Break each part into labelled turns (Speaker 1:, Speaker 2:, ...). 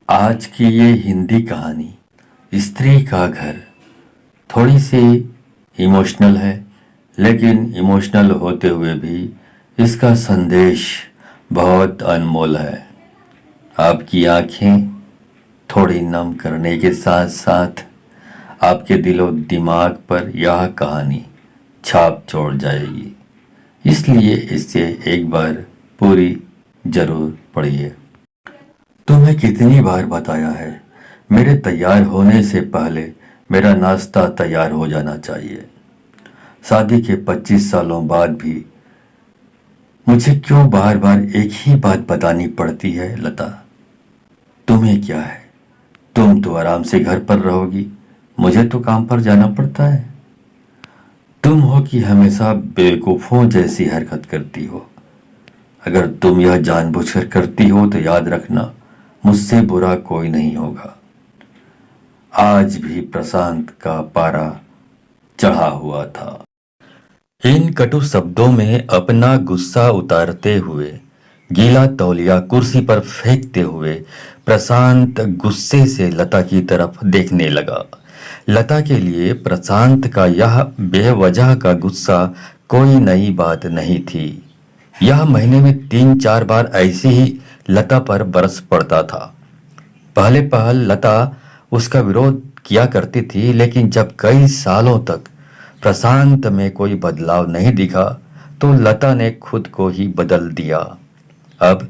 Speaker 1: आज की ये हिंदी कहानी स्त्री का घर थोड़ी सी इमोशनल है, लेकिन इमोशनल होते हुए भी इसका संदेश बहुत अनमोल है। आपकी आंखें थोड़ी नम करने के साथ साथ आपके दिलो दिमाग पर यह कहानी छाप छोड़ जाएगी, इसलिए इसे एक बार पूरी जरूर पढ़िए। तुम्हें कितनी बार बताया है, मेरे तैयार होने से पहले मेरा नाश्ता तैयार हो जाना चाहिए। शादी के 25 सालों बाद भी मुझे क्यों बार बार एक ही बात बतानी पड़ती है लता? तुम्हें क्या है, तुम तो आराम से घर पर रहोगी, मुझे तो काम पर जाना पड़ता है। तुम हो कि हमेशा बेवकूफ़ों जैसी हरकत करती हो। अगर तुम यह जानबूझकर करती हो तो याद रखना, मुझसे बुरा कोई नहीं होगा। आज भी प्रशांत का पारा चढ़ा हुआ था। इन कटु शब्दों में अपना गुस्सा उतारते हुए, गीला तौलिया कुर्सी पर फेंकते हुए प्रशांत गुस्से से लता की तरफ देखने लगा। लता के लिए प्रशांत का यह बेवजह का गुस्सा कोई नई बात नहीं थी। यह महीने में 3-4 बार ऐसी ही लता पर बरस पड़ता था। पहले पहल लता उसका विरोध किया करती थी, लेकिन जब कई सालों तक प्रशांत में कोई बदलाव नहीं दिखा तो लता ने खुद को ही बदल दिया। अब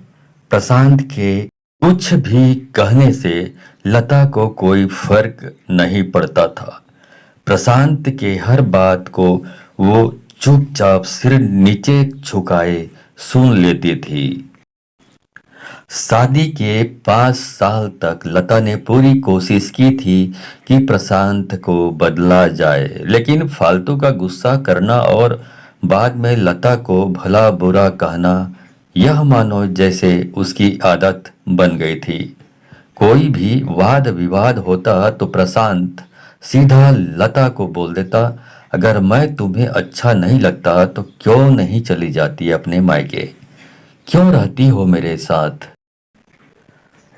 Speaker 1: प्रशांत के कुछ भी कहने से लता को कोई फर्क नहीं पड़ता था। प्रशांत के हर बात को वो चुपचाप सिर नीचे झुकाए सुन लेती थी। शादी के 5 साल तक लता ने पूरी कोशिश की थी कि प्रशांत को बदला जाए, लेकिन फालतू का गुस्सा करना और बाद में लता को भला बुरा कहना, यह मानो जैसे उसकी आदत बन गई थी। कोई भी वाद विवाद होता तो प्रशांत सीधा लता को बोल देता, अगर मैं तुम्हें अच्छा नहीं लगता तो क्यों नहीं चली जाती अपने मायके, क्यों रहती हो मेरे साथ?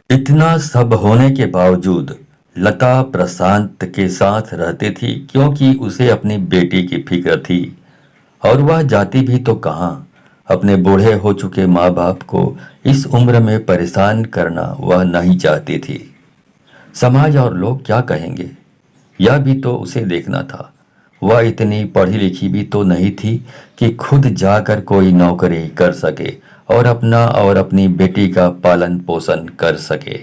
Speaker 1: इतना सब होने के बावजूद लता प्रशांत के साथ रहती थी, क्योंकि उसे अपनी बेटी की फिक्र थी। और वह जाती भी तो कहाँ, अपने बूढ़े हो चुके माँ बाप को इस उम्र में परेशान करना वह नहीं चाहती थी। समाज और लोग क्या कहेंगे, यह भी तो उसे देखना था। वह इतनी पढ़ी लिखी भी तो नहीं थी कि खुद जाकर कोई नौकरी कर सके और अपना और अपनी बेटी का पालन पोषण कर सके।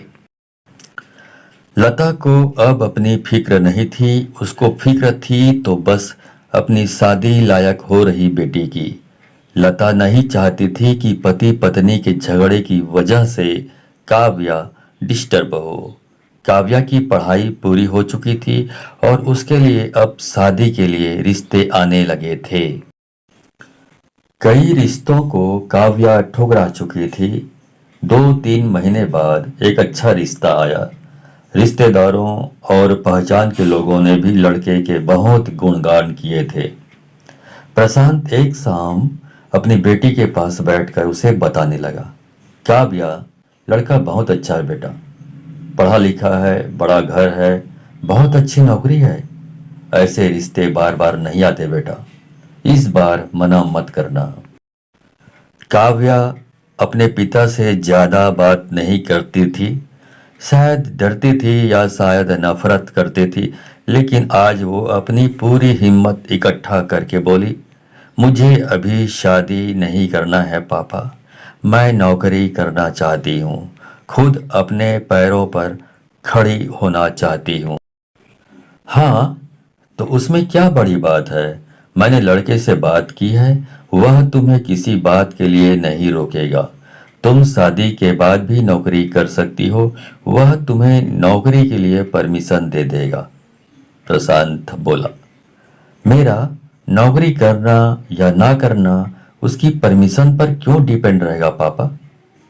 Speaker 1: लता को अब अपनी फिक्र नहीं थी, उसको फिक्र थी तो बस अपनी शादी लायक हो रही बेटी की। लता नहीं चाहती थी कि पति पत्नी के झगड़े की वजह से काव्या डिस्टर्ब हो। काव्या की पढ़ाई पूरी हो चुकी थी और उसके लिए अब शादी के लिए रिश्ते आने लगे थे। कई रिश्तों को काव्या ठुकरा चुकी थी। 2-3 महीने बाद एक अच्छा रिश्ता आया। रिश्तेदारों और पहचान के लोगों ने भी लड़के के बहुत गुणगान किए थे। प्रशांत एक शाम अपनी बेटी के पास बैठकर उसे बताने लगा, काव्या, लड़का बहुत अच्छा है बेटा, पढ़ा लिखा है, बड़ा घर है, बहुत अच्छी नौकरी है। ऐसे रिश्ते बार बार नहीं आते बेटा, इस बार मना मत करना। काव्या अपने पिता से ज्यादा बात नहीं करती थी। शायद डरती थी या शायद नफरत करती थी, लेकिन आज वो अपनी पूरी हिम्मत इकट्ठा करके बोली, मुझे अभी शादी नहीं करना है पापा, मैं नौकरी करना चाहती हूँ, खुद अपने पैरों पर खड़ी होना चाहती हूँ। हाँ, तो उसमें क्या बड़ी बात है? मैंने लड़के से बात की है, वह तुम्हें किसी बात के लिए नहीं रोकेगा। तुम शादी के बाद भी नौकरी कर सकती हो, वह तुम्हें नौकरी के लिए परमिशन दे देगा। प्रशांत बोला, मेरा नौकरी करना या ना करना उसकी परमिशन पर क्यों डिपेंड रहेगा पापा?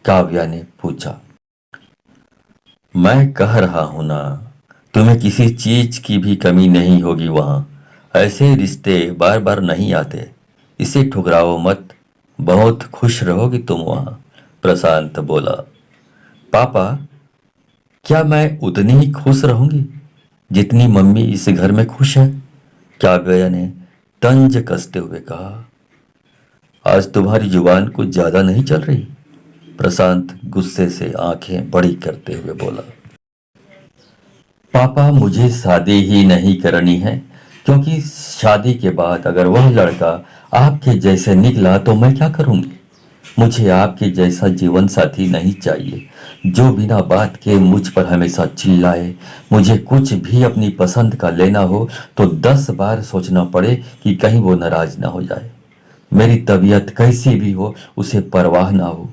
Speaker 1: काव्या ने पूछा। मैं कह रहा हूं ना, तुम्हें किसी चीज की भी कमी नहीं होगी वहां। ऐसे रिश्ते बार बार नहीं आते, इसे ठुकराओ मत, बहुत खुश रहोगी तुम वहां। प्रशांत बोला, पापा, क्या मैं उतनी ही खुश रहूंगी जितनी मम्मी इस घर में खुश है? काव्या ने तंज कसते हुए कहा। आज तुम्हारी जुबान कुछ ज्यादा नहीं चल रही? प्रशांत गुस्से से आंखें बड़ी करते हुए बोला। पापा, मुझे शादी ही नहीं करनी है, क्योंकि शादी के बाद अगर वह लड़का आपके जैसे निकला तो मैं क्या करूंगी? मुझे आपके जैसा जीवन साथी नहीं चाहिए जो बिना बात के मुझ पर हमेशा चिल्लाए। मुझे कुछ भी अपनी पसंद का लेना हो तो 10 बार सोचना पड़े कि कहीं वो नाराज ना हो जाए। मेरी तबीयत कैसी भी हो उसे परवाह ना हो।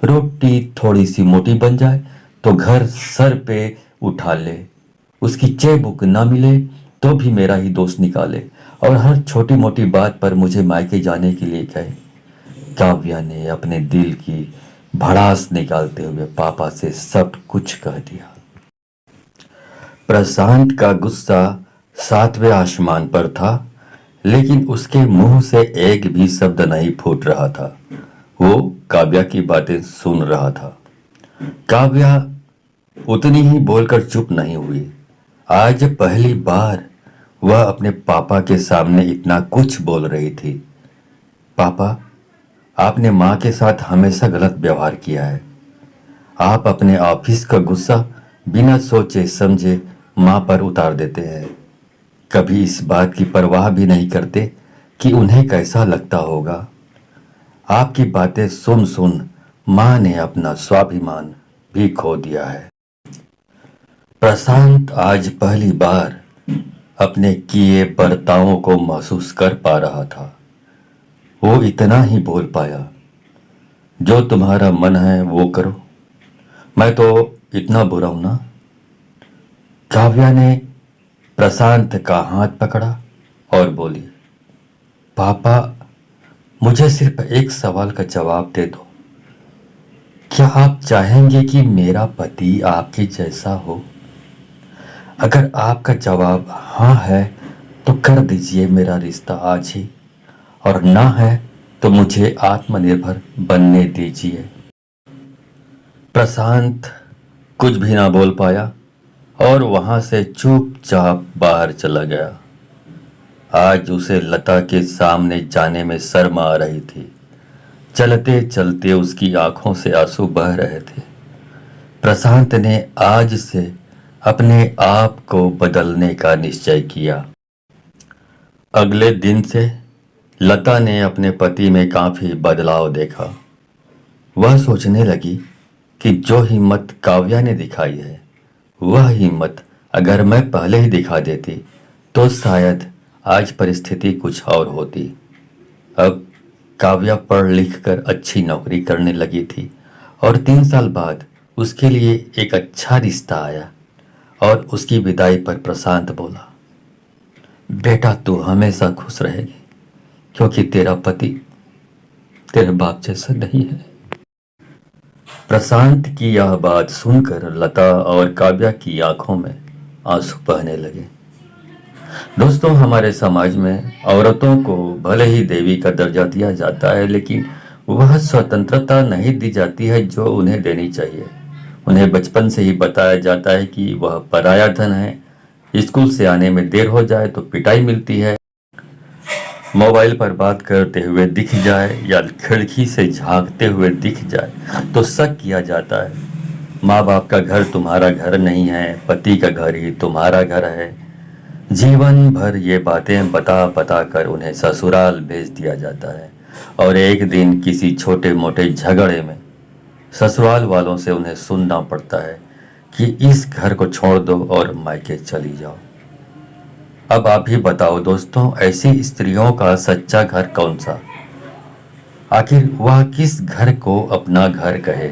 Speaker 1: रोटी थोड़ी सी मोटी बन जाए तो घर सर पे उठा ले। उसकी चेकबुक ना मिले तो भी मेरा ही दोस्त निकाले और हर छोटी मोटी बात पर मुझे मायके जाने के लिए कहे। काव्या ने अपने दिल की भड़ास निकालते हुए पापा से सब कुछ कह दिया। प्रशांत का गुस्सा 7वें आसमान पर था, लेकिन उसके मुंह से एक भी शब्द नहीं फूट रहा था। वो काव्या की बातें सुन रहा था। काव्या उतनी ही बोलकर चुप नहीं हुई। आज पहली बार वह अपने पापा के सामने इतना कुछ बोल रही थी। पापा, आपने माँ के साथ हमेशा गलत व्यवहार किया है। आप अपने ऑफिस का गुस्सा बिना सोचे समझे माँ पर उतार देते हैं। कभी इस बात की परवाह भी नहीं करते कि उन्हें कैसा लगता होगा। आपकी बातें सुन सुन माँ ने अपना स्वाभिमान भी खो दिया है। प्रशांत आज पहली बार अपने किए बर्तावों को महसूस कर पा रहा था। वो इतना ही बोल पाया, जो तुम्हारा मन है वो करो, मैं तो इतना बुरा हूं ना? काव्या ने प्रशांत का हाथ पकड़ा और बोली, पापा, मुझे सिर्फ एक सवाल का जवाब दे दो। क्या आप चाहेंगे कि मेरा पति आपके जैसा हो? अगर आपका जवाब हाँ है तो कर दीजिए मेरा रिश्ता आज ही, और ना है तो मुझे आत्मनिर्भर बनने दीजिए। प्रशांत कुछ भी ना बोल पाया और वहां से चुपचाप बाहर चला गया। आज उसे लता के सामने जाने में शर्म आ रही थी। चलते चलते उसकी आंखों से आंसू बह रहे थे। प्रशांत ने आज से अपने आप को बदलने का निश्चय किया। अगले दिन से लता ने अपने पति में काफी बदलाव देखा। वह सोचने लगी कि जो हिम्मत काव्या ने दिखाई है, वह हिम्मत अगर मैं पहले ही दिखा देती तो शायद आज परिस्थिति कुछ और होती। अब काव्या पढ़ लिख कर अच्छी नौकरी करने लगी थी और 3 साल बाद उसके लिए एक अच्छा रिश्ता आया। और उसकी विदाई पर प्रशांत बोला, बेटा तू हमेशा खुश रहेगी, क्योंकि तेरा पति तेरे बाप जैसा नहीं है। प्रशांत की यह बात सुनकर लता और काव्या की आंखों में आंसू बहने लगे। दोस्तों, हमारे समाज में औरतों को भले ही देवी का दर्जा दिया जाता है, लेकिन वह स्वतंत्रता नहीं दी जाती है जो उन्हें देनी चाहिए। उन्हें बचपन से ही बताया जाता है कि वह पराया धन है। स्कूल से आने में देर हो जाए तो पिटाई मिलती है। मोबाइल पर बात करते हुए दिख जाए या खिड़की से झांकते हुए दिख जाए तो शक किया जाता है। माँ बाप का घर तुम्हारा घर नहीं है, पति का घर ही तुम्हारा घर है। जीवन भर ये बातें बता बता कर उन्हें ससुराल भेज दिया जाता है और एक दिन किसी छोटे मोटे झगड़े में ससुराल वालों से उन्हें सुनना पड़ता है कि इस घर को छोड़ दो और मायके चली जाओ। अब आप ही बताओ दोस्तों, ऐसी स्त्रियों का सच्चा घर कौन सा? आखिर वह किस घर को अपना घर कहे?